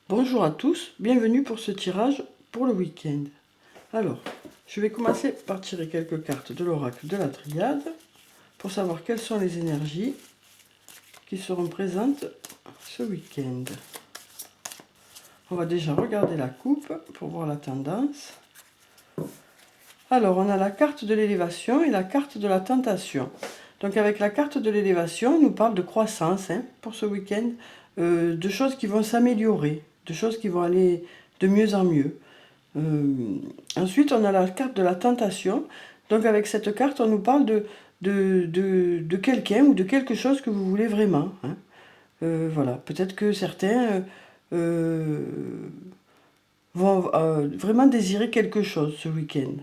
Bonjour à tous, bienvenue pour ce tirage pour le week-end. Alors, je vais commencer par tirer quelques cartes de l'oracle de la Triade pour savoir quelles sont les énergies qui seront présentes ce week-end. On va déjà regarder la coupe pour voir la tendance. Alors, on a la carte de l'élévation et la carte de la tentation. Donc avec la carte de l'élévation, on nous parle de croissance pour ce week-end, de choses qui vont s'améliorer, de choses qui vont aller de mieux en mieux. Ensuite, on a la carte de la tentation. Donc avec cette carte, on nous parle de quelqu'un ou de quelque chose que vous voulez vraiment. Voilà, peut-être que certains vont vraiment désirer quelque chose ce week-end.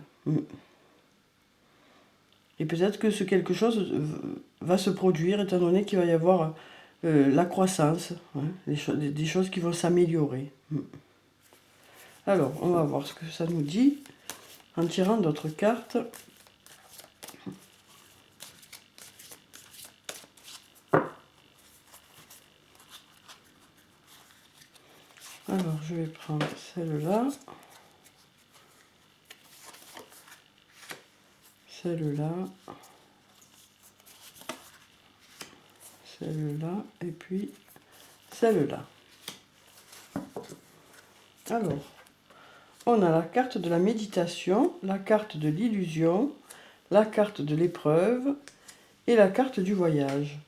Et peut-être que ce quelque chose va se produire étant donné qu'il va y avoir la croissance, des choses qui vont s'améliorer. Alors, on va voir ce que ça nous dit en tirant d'autres cartes. Alors, je vais prendre celle-là, celle-là, celle-là, et puis celle-là. Alors, on a la carte de la méditation, la carte de l'illusion, la carte de l'épreuve et la carte du voyage.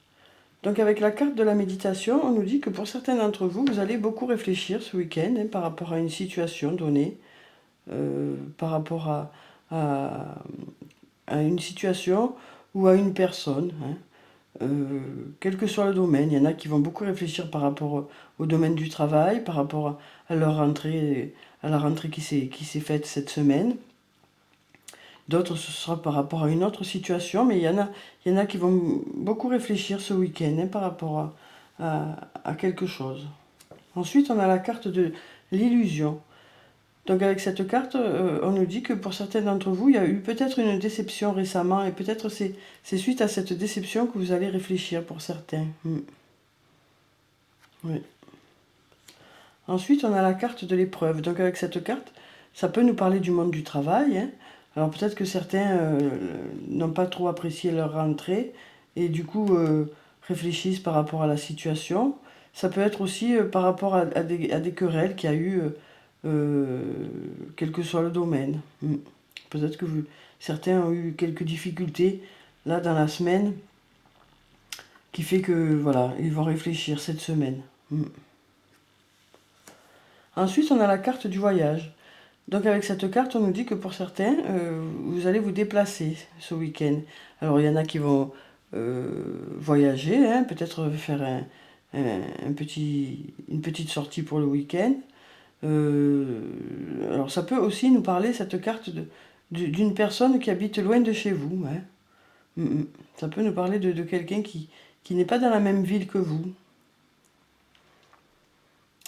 Donc avec la carte de la méditation, on nous dit que pour certains d'entre vous, vous allez beaucoup réfléchir ce week-end par rapport à une situation donnée, par rapport à une situation ou à une personne. Quel que soit le domaine, il y en a qui vont beaucoup réfléchir par rapport au domaine du travail, par rapport à leur rentrée, à la rentrée qui s'est faite cette semaine. D'autres, ce sera par rapport à une autre situation, mais il y en a qui vont beaucoup réfléchir ce week-end par rapport à quelque chose. Ensuite, on a la carte de l'illusion. Donc avec cette carte, on nous dit que pour certains d'entre vous, il y a eu peut-être une déception récemment, et peut-être c'est suite à cette déception que vous allez réfléchir pour certains. Oui. Ensuite, on a la carte de l'épreuve. Donc avec cette carte, ça peut nous parler du monde du travail. Alors peut-être que certains n'ont pas trop apprécié leur rentrée et du coup réfléchissent par rapport à la situation. Ça peut être aussi par rapport à des querelles qu'il y a eu, quel que soit le domaine. Peut-être que certains ont eu quelques difficultés là dans la semaine qui fait que voilà, ils vont réfléchir cette semaine. Ensuite, on a la carte du voyage. Donc avec cette carte, on nous dit que pour certains, vous allez vous déplacer ce week-end. Alors il y en a qui vont voyager, peut-être faire une petite sortie pour le week-end. Alors ça peut aussi nous parler, cette carte, d'une personne qui habite loin de chez vous. Ça peut nous parler de quelqu'un qui n'est pas dans la même ville que vous.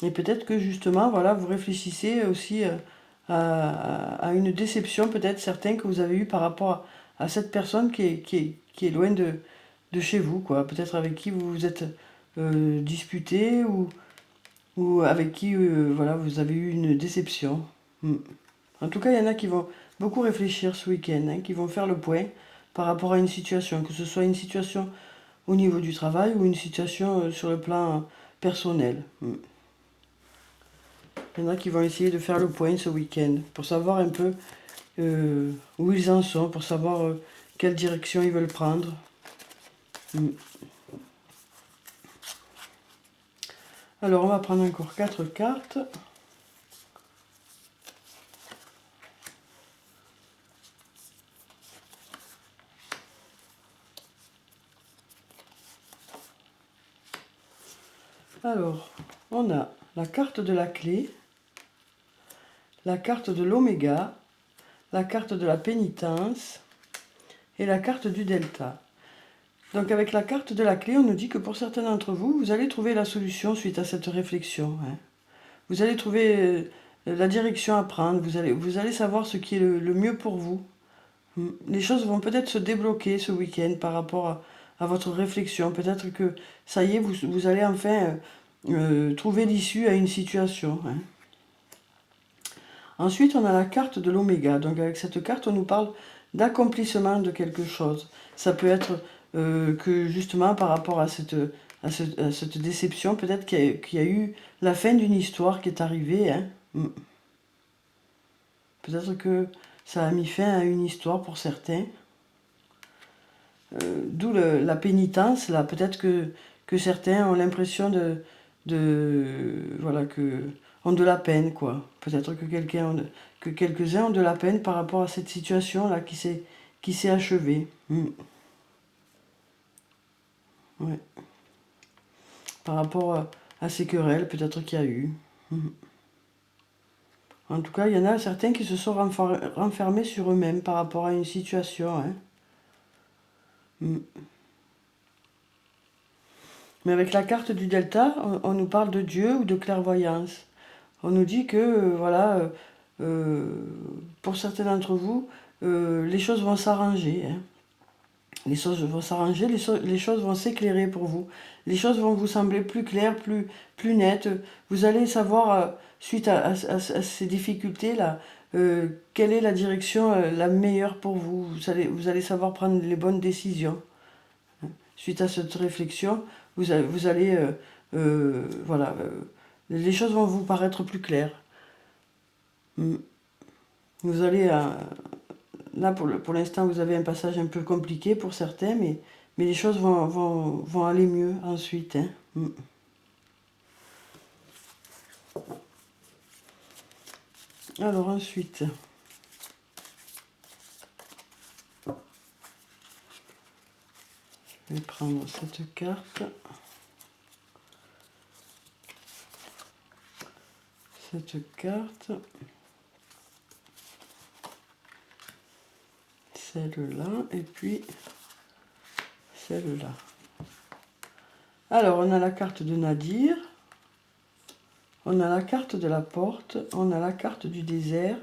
Et peut-être que justement, voilà, vous réfléchissez aussi à une déception, peut-être certains que vous avez eu par rapport à cette personne qui est loin de chez vous, quoi. Peut-être avec qui vous vous êtes disputé ou avec qui voilà, vous avez eu une déception. En tout cas, il y en a qui vont beaucoup réfléchir ce week-end, qui vont faire le point par rapport à une situation, que ce soit une situation au niveau du travail ou une situation sur le plan personnel. Il y en a qui vont essayer de faire le point ce week-end pour savoir un peu où ils en sont, pour savoir quelle direction ils veulent prendre. Alors on va prendre encore 4 cartes. Alors, on a la carte de la clé, la carte de l'oméga, la carte de la pénitence et la carte du delta. Donc avec la carte de la clé, on nous dit que pour certains d'entre vous, vous allez trouver la solution suite à cette réflexion. Vous allez trouver la direction à prendre, vous allez savoir ce qui est le mieux pour vous. Les choses vont peut-être se débloquer ce week-end par rapport à votre réflexion. Peut-être que ça y est, vous allez enfin trouver l'issue à une situation. Hein. Ensuite, on a la carte de l'oméga. Donc avec cette carte, on nous parle d'accomplissement de quelque chose. Ça peut être que justement par rapport à cette déception, peut-être qu'il y a eu la fin d'une histoire qui est arrivée. Hein. Peut-être que ça a mis fin à une histoire pour certains. D'où la pénitence, là. Peut-être que certains ont l'impression voilà, ont de la peine, quoi. Peut-être que quelques-uns ont de la peine par rapport à cette situation-là qui s'est achevée. Ouais. Par rapport à ces querelles, peut-être qu'il y a eu. En tout cas, il y en a certains qui se sont renfermés sur eux-mêmes par rapport à une situation. Hein. Mais avec la carte du delta, on nous parle de Dieu ou de clairvoyance. On nous dit que, voilà, pour certains d'entre vous, les choses vont s'arranger. Hein. Les choses vont s'arranger, les choses vont s'éclairer pour vous. Les choses vont vous sembler plus claires, plus nettes. Vous allez savoir, suite à ces difficultés-là, quelle est la direction la meilleure pour vous. Vous allez savoir prendre les bonnes décisions. Suite à cette réflexion, vous allez voilà, les choses vont vous paraître plus claires. Vous allez, là pour l'instant, vous avez un passage un peu compliqué pour certains, mais les choses vont aller mieux ensuite. Hein. Alors ensuite, je vais prendre cette carte. Cette carte. Celle-là, et puis celle-là. Alors, on a la carte de Nadir, on a la carte de la porte, on a la carte du désert,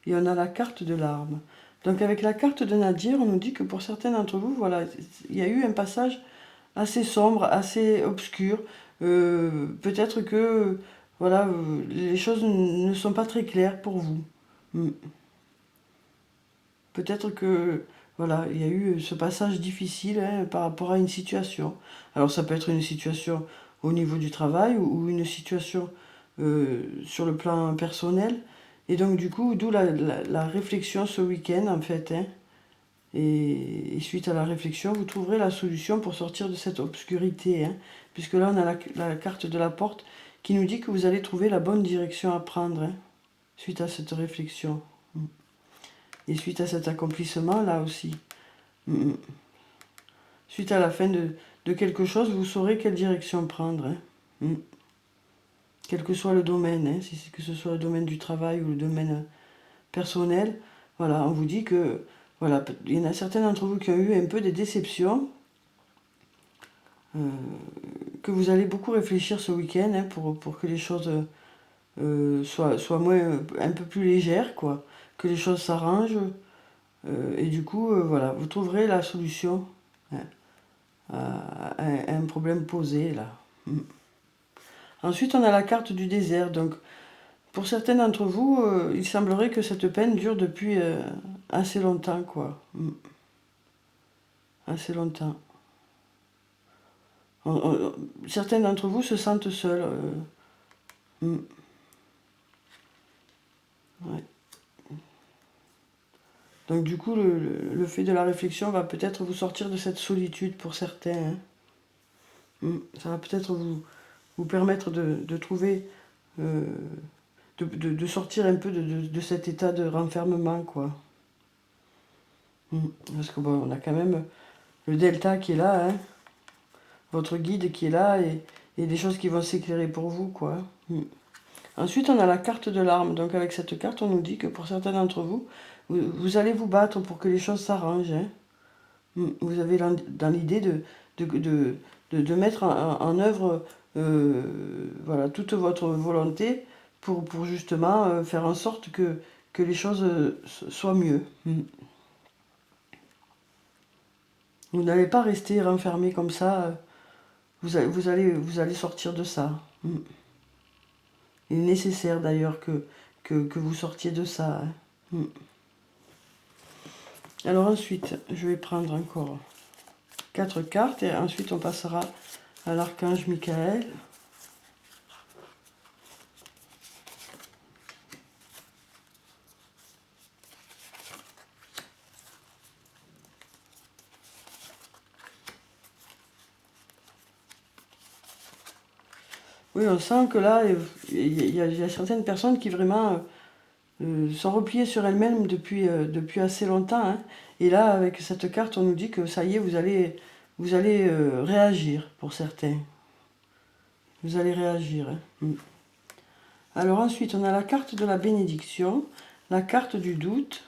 et on a la carte de l'arme. Donc avec la carte de Nadir, on nous dit que pour certains d'entre vous, voilà, il y a eu un passage assez sombre, assez obscur. Peut-être que voilà, les choses ne sont pas très claires pour vous. Peut-être que voilà, il y a eu ce passage difficile hein, par rapport à une situation. Alors ça peut être une situation au niveau du travail ou une situation sur le plan personnel. Et donc du coup, d'où la réflexion ce week-end en fait. Hein. Et suite à la réflexion, vous trouverez la solution pour sortir de cette obscurité. Hein, puisque là, on a la carte de la porte qui nous dit que vous allez trouver la bonne direction à prendre hein, suite à cette réflexion. Et suite à cet accomplissement, là aussi. Suite à la fin de quelque chose, vous saurez quelle direction prendre. Hein. Quel que soit le domaine, hein, que ce soit le domaine du travail ou le domaine personnel. Voilà, on vous dit que voilà, il y en a certains d'entre vous qui ont eu un peu des déceptions, que vous allez beaucoup réfléchir ce week-end hein, pour que les choses soient moins, un peu plus légères, quoi. Que les choses s'arrangent. Et du coup, voilà, vous trouverez la solution hein, à un problème posé, là. Ensuite, on a la carte du désert. Donc, pour certains d'entre vous, il semblerait que cette peine dure depuis assez longtemps, quoi. Assez longtemps. Certains d'entre vous se sentent seuls. Ouais. Donc du coup, le fait de la réflexion va peut-être vous sortir de cette solitude pour certains. Hein. Ça va peut-être vous permettre de trouver, de sortir un peu de cet état de renfermement, quoi. Parce que bon, on a quand même le delta qui est là, hein, votre guide qui est là, et des choses qui vont s'éclairer pour vous, quoi. Ensuite, on a la carte de l'arme. Donc avec cette carte, on nous dit que pour certains d'entre vous, vous allez vous battre pour que les choses s'arrangent. Hein. Vous avez dans l'idée de mettre en œuvre voilà, toute votre volonté pour justement faire en sorte que les choses soient mieux. Vous n'allez pas rester renfermé comme ça. vous allez sortir de ça. Il est nécessaire d'ailleurs que vous sortiez de ça. Hein. Alors ensuite, je vais prendre encore 4 cartes et ensuite on passera à l'archange Michael. Oui, on sent que là, il y a certaines personnes qui vraiment sont repliées sur elles-mêmes depuis assez longtemps. Hein. Et là, avec cette carte, on nous dit que ça y est, vous allez réagir pour certains. Vous allez réagir. Hein. Alors ensuite, on a la carte de la bénédiction, la carte du doute,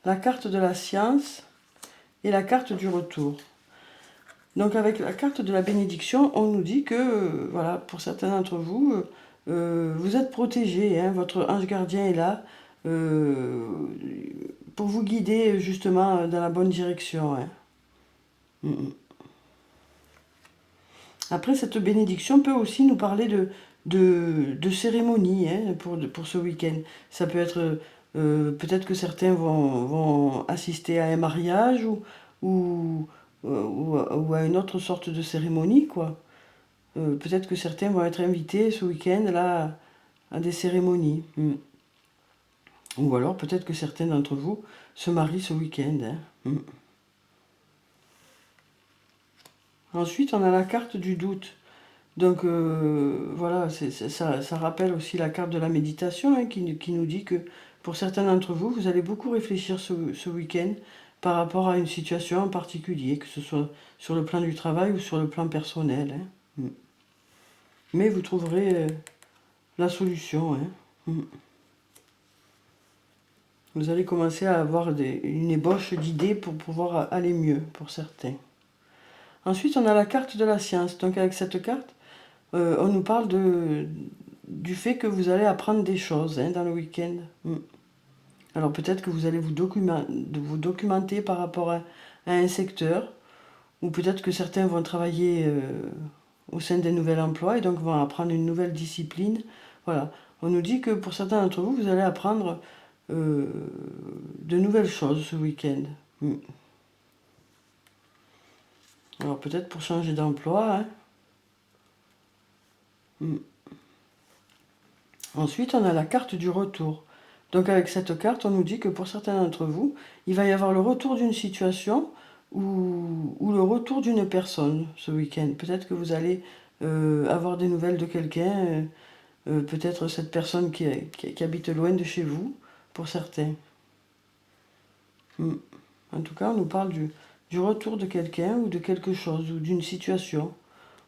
la carte de la science et la carte du retour. Donc avec la carte de la bénédiction, on nous dit que, voilà, pour certains d'entre vous, vous êtes protégés, hein, votre ange gardien est là pour vous guider justement dans la bonne direction. Hein. Après, cette bénédiction peut aussi nous parler de cérémonie hein, pour ce week-end. Ça peut être, peut-être que certains vont assister à un mariage ou à une autre sorte de cérémonie, quoi. Peut-être que certains vont être invités ce week-end là à des cérémonies. Ou alors peut-être que certains d'entre vous se marient ce week-end. Hein. Ensuite, on a la carte du doute. Donc voilà, ça rappelle aussi la carte de la méditation hein, qui nous dit que pour certains d'entre vous, vous allez beaucoup réfléchir ce week-end par rapport à une situation en particulier, que ce soit sur le plan du travail ou sur le plan personnel. Hein. Mais vous trouverez la solution. Hein. Vous allez commencer à avoir une ébauche d'idées pour pouvoir aller mieux pour certains. Ensuite, on a la carte de la science. Donc avec cette carte, on nous parle du fait que vous allez apprendre des choses hein, dans le week-end. Alors peut-être que vous allez vous documenter par rapport à un secteur, ou peut-être que certains vont travailler au sein d'un nouvel emploi et donc vont apprendre une nouvelle discipline. Voilà. On nous dit que pour certains d'entre vous, vous allez apprendre de nouvelles choses ce week-end. Alors peut-être pour changer d'emploi. Hein. Ensuite, on a la carte du retour. Donc avec cette carte, on nous dit que pour certains d'entre vous, il va y avoir le retour d'une situation ou le retour d'une personne ce week-end. Peut-être que vous allez avoir des nouvelles de quelqu'un, peut-être cette personne qui habite loin de chez vous, pour certains. En tout cas, on nous parle du retour de quelqu'un ou de quelque chose, ou d'une situation,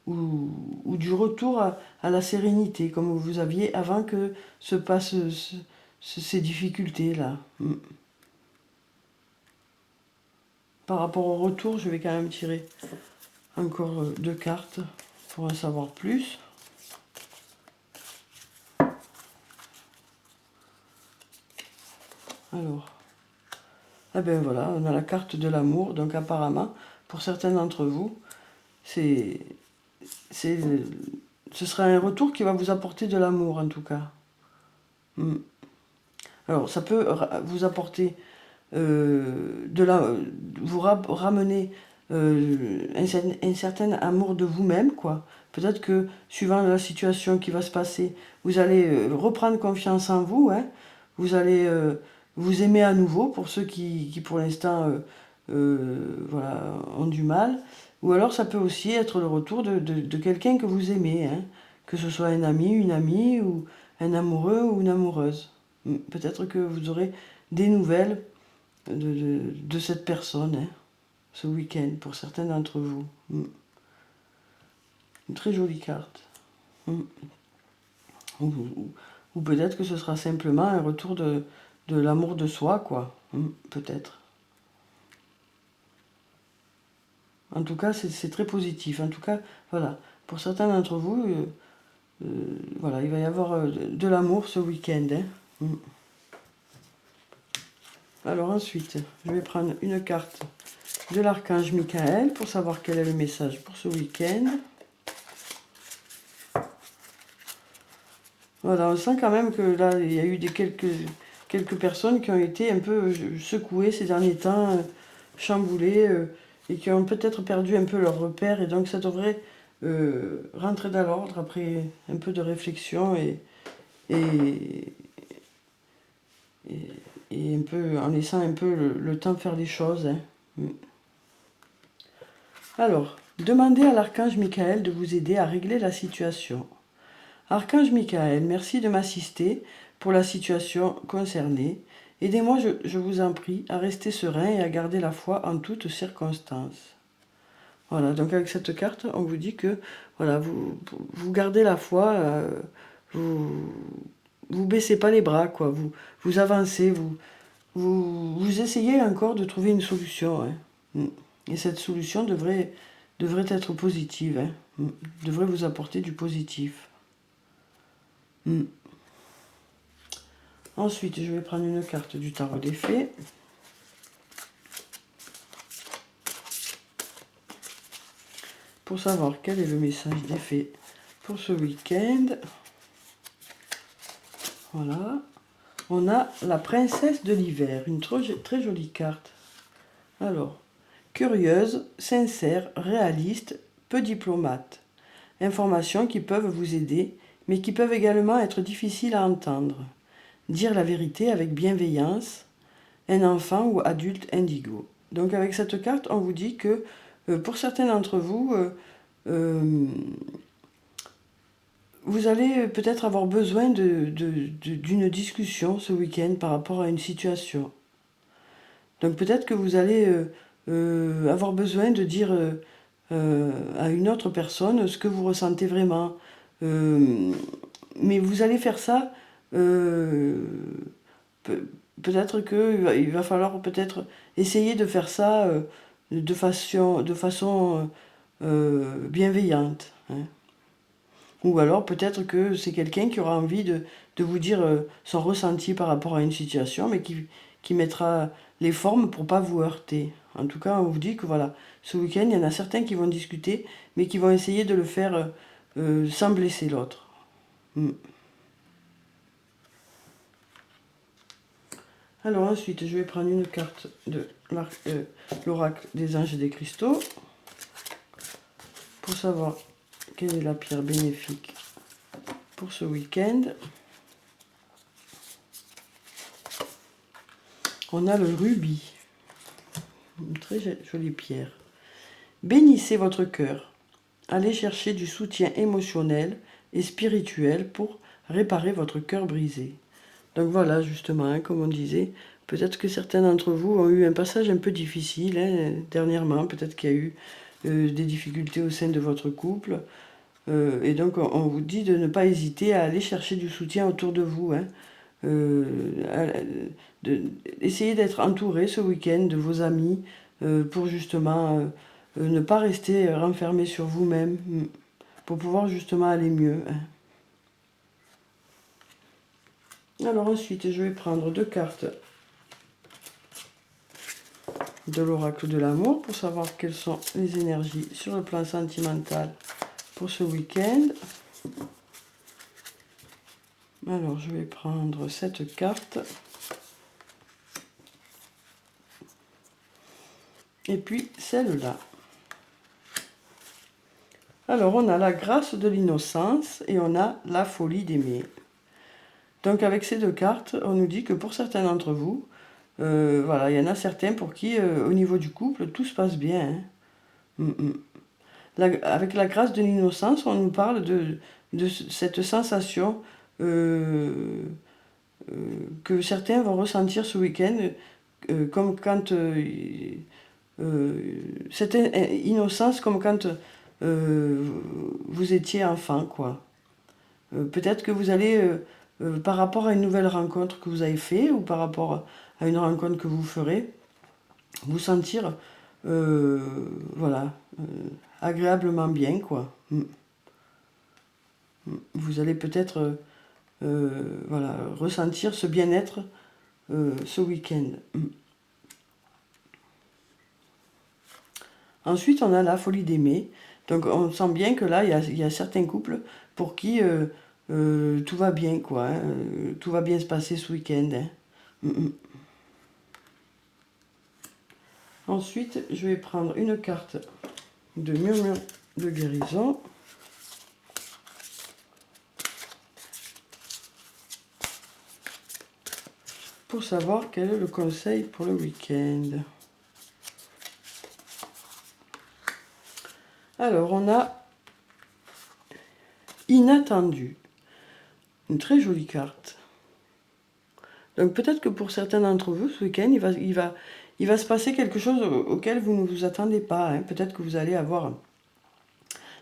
ou du retour à la sérénité, comme vous aviez avant que se passent ces difficultés-là. Par rapport au retour, je vais quand même tirer encore 2 cartes pour en savoir plus. Alors, eh bien voilà, on a la carte de l'amour, donc apparemment, pour certains d'entre vous, ce sera un retour qui va vous apporter de l'amour en tout cas. Alors ça peut vous apporter vous ramener un certain amour de vous-même, quoi. Peut-être que suivant la situation qui va se passer, vous allez reprendre confiance en vous, hein. Vous allez vous aimer à nouveau pour ceux qui pour l'instant voilà, ont du mal. Ou alors ça peut aussi être le retour de quelqu'un que vous aimez, hein. Que ce soit un ami, une amie, ou un amoureux ou une amoureuse. Peut-être que vous aurez des nouvelles de cette personne hein, ce week-end pour certains d'entre vous. Une très jolie carte. Ou peut-être que ce sera simplement un retour de l'amour de soi, quoi. Peut-être. En tout cas, c'est très positif. En tout cas, voilà. Pour certains d'entre vous, voilà, il va y avoir de l'amour ce week-end. Hein. Alors ensuite, je vais prendre une carte de l'archange Michael pour savoir quel est le message pour ce week-end. Voilà, on sent quand même que là, il y a eu quelques personnes qui ont été un peu secouées ces derniers temps, chamboulées, et qui ont peut-être perdu un peu leur repère. Et donc ça devrait rentrer dans l'ordre après un peu de réflexion et, et un peu, en laissant un peu le temps de faire les choses. Hein. Alors, demandez à l'archange Michael de vous aider à régler la situation. Archange Michael, merci de m'assister pour la situation concernée. Aidez-moi, je vous en prie, à rester serein et à garder la foi en toutes circonstances. Voilà, donc avec cette carte, on vous dit que voilà, vous gardez la foi, vous baissez pas les bras, quoi. Vous avancez, vous essayez encore de trouver une solution. Hein. Et cette solution devrait être positive, hein. Devrait vous apporter du positif. Ensuite, je vais prendre une carte du tarot des fées. Pour savoir quel est le message des fées pour ce week-end. Voilà. On a la princesse de l'hiver, une très jolie carte. Alors, curieuse, sincère, réaliste, peu diplomate. Informations qui peuvent vous aider, mais qui peuvent également être difficiles à entendre. Dire la vérité avec bienveillance, un enfant ou adulte indigo. Donc avec cette carte, on vous dit que pour certains d'entre vous, vous allez peut-être avoir besoin d'une discussion ce week-end par rapport à une situation. Donc peut-être que vous allez avoir besoin de dire à une autre personne ce que vous ressentez vraiment. Mais vous allez faire ça, peut-être qu'il va falloir peut-être essayer de faire ça de façon bienveillante. Hein. Ou alors peut-être que c'est quelqu'un qui aura envie de vous dire son ressenti par rapport à une situation, mais qui mettra les formes pour pas vous heurter. En tout cas, on vous dit que voilà, ce week-end, il y en a certains qui vont discuter, mais qui vont essayer de le faire sans blesser l'autre. Alors ensuite, je vais prendre une carte de l'oracle des anges et des cristaux pour savoir quelle est la pierre bénéfique pour ce week-end. On a le rubis, une très jolie pierre. Bénissez votre cœur. Allez chercher du soutien émotionnel et spirituel pour réparer votre cœur brisé. Donc voilà, justement, hein, comme on disait, peut-être que certains d'entre vous ont eu un passage un peu difficile dernièrement. Peut-être qu'il y a eu des difficultés au sein de votre couple. Et donc, on vous dit de ne pas hésiter à aller chercher du soutien autour de vous. Hein. Essayez d'être entouré ce week-end de vos amis pour justement ne pas rester renfermé sur vous-même, pour pouvoir justement aller mieux. Hein. Alors ensuite, je vais prendre 2 cartes de l'oracle de l'amour pour savoir quelles sont les énergies sur le plan sentimental pour ce week-end. Alors, je vais prendre cette carte. Et puis celle-là. Alors, on a la grâce de l'innocence et on a la folie d'aimer. Donc, avec ces 2 cartes, on nous dit que pour certains d'entre vous, voilà, il y en a certains pour qui, au niveau du couple, tout se passe bien. Hein. Avec la grâce de l'innocence, on nous parle de cette sensation que certains vont ressentir ce week-end, comme quand cette innocence, comme quand vous étiez enfant, quoi. Peut-être que vous allez, par rapport à une nouvelle rencontre que vous avez fait ou par rapport à une rencontre que vous ferez, vous sentir, voilà, agréablement bien, quoi. Vous allez peut-être, voilà, ressentir ce bien-être ce week-end. Ensuite, on a la folie d'aimer. Donc, on sent bien que là, il y a certains couples pour qui tout va bien, quoi. Hein, tout va bien se passer ce week-end. Hein. Ensuite, je vais prendre une carte de murmure de guérison. Pour savoir quel est le conseil pour le week-end. Alors, on a inattendu. Une très jolie carte. Donc peut-être que pour certains d'entre vous, ce week-end, il va se passer quelque chose auquel vous ne vous attendez pas. Hein. Peut-être que vous allez avoir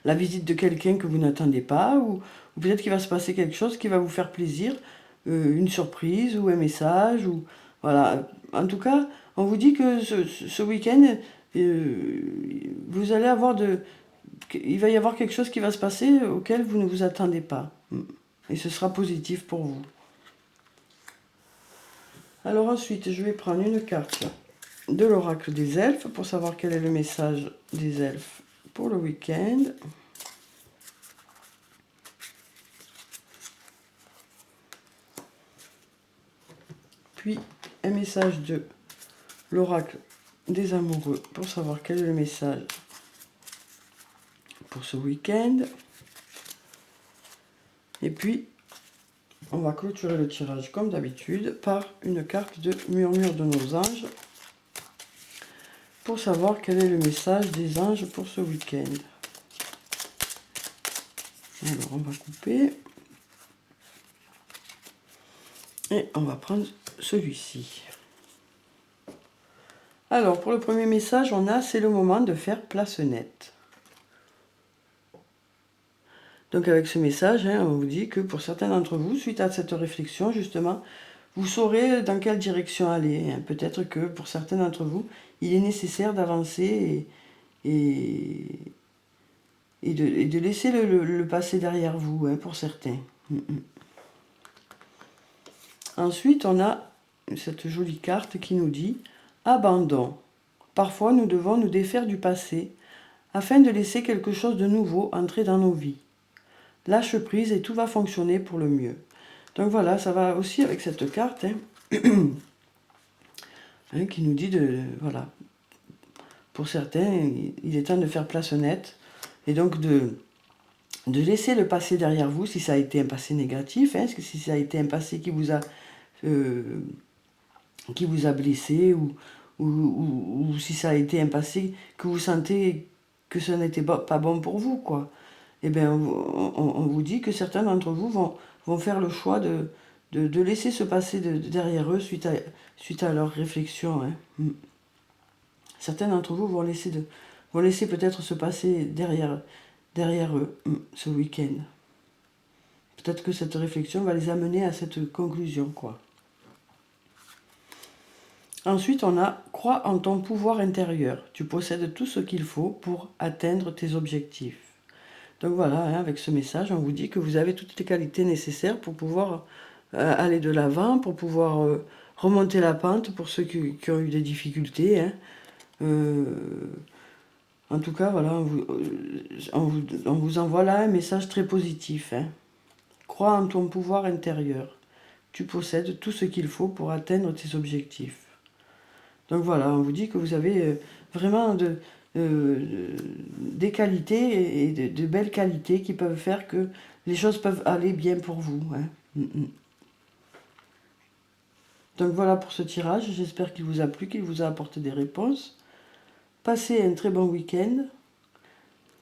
la visite de quelqu'un que vous n'attendez pas, ou peut-être qu'il va se passer quelque chose qui va vous faire plaisir, une surprise ou un message, ou voilà. En tout cas, on vous dit que ce week-end, vous allez avoir il va y avoir quelque chose qui va se passer auquel vous ne vous attendez pas. Et ce sera positif pour vous. Alors ensuite, je vais prendre une carte de l'oracle des elfes pour savoir quel est le message des elfes pour le week-end. Puis un message de l'oracle des amoureux pour savoir quel est le message pour ce week-end. Et puis, on va clôturer le tirage comme d'habitude par une carte de murmure de nos anges pour savoir quel est le message des anges pour ce week-end. Alors, on va couper. Et on va prendre celui-ci. Alors, pour le premier message, on a « C'est le moment de faire place nette ». Donc avec ce message, hein, on vous dit que pour certains d'entre vous, suite à cette réflexion, justement, vous saurez dans quelle direction aller. Hein. Peut-être que pour certains d'entre vous, il est nécessaire d'avancer et de laisser le passé derrière vous, hein, pour certains. Ensuite, on a cette jolie carte qui nous dit « Abandon ». Parfois, nous devons nous défaire du passé afin de laisser quelque chose de nouveau entrer dans nos vies. Lâche prise et tout va fonctionner pour le mieux. Donc voilà, ça va aussi avec cette carte hein, qui nous dit voilà, pour certains, il est temps de faire place nette et donc de laisser le passé derrière vous si ça a été un passé négatif, hein, si ça a été un passé qui vous a blessé ou si ça a été un passé que vous sentez que ce n'était pas bon pour vous, quoi. Eh bien, on vous dit que certains d'entre vous vont faire le choix de laisser ce passé derrière eux suite à leur réflexion. Hein. Certains d'entre vous vont laisser peut-être ce passé derrière eux ce week-end. Peut-être que cette réflexion va les amener à cette conclusion, quoi. Ensuite, on a « Crois en ton pouvoir intérieur. Tu possèdes tout ce qu'il faut pour atteindre tes objectifs. » Donc voilà, hein, avec ce message, on vous dit que vous avez toutes les qualités nécessaires pour pouvoir aller de l'avant, pour pouvoir remonter la pente pour ceux qui ont eu des difficultés. Hein. En tout cas, voilà, on vous envoie là un message très positif. Hein. Crois en ton pouvoir intérieur. Tu possèdes tout ce qu'il faut pour atteindre tes objectifs. Donc voilà, on vous dit que vous avez vraiment des qualités et de belles qualités qui peuvent faire que les choses peuvent aller bien pour vous. Hein. Donc voilà pour ce tirage, j'espère qu'il vous a plu, qu'il vous a apporté des réponses. Passez un très bon week-end.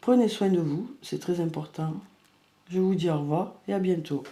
Prenez soin de vous, c'est très important. Je vous dis au revoir et à bientôt.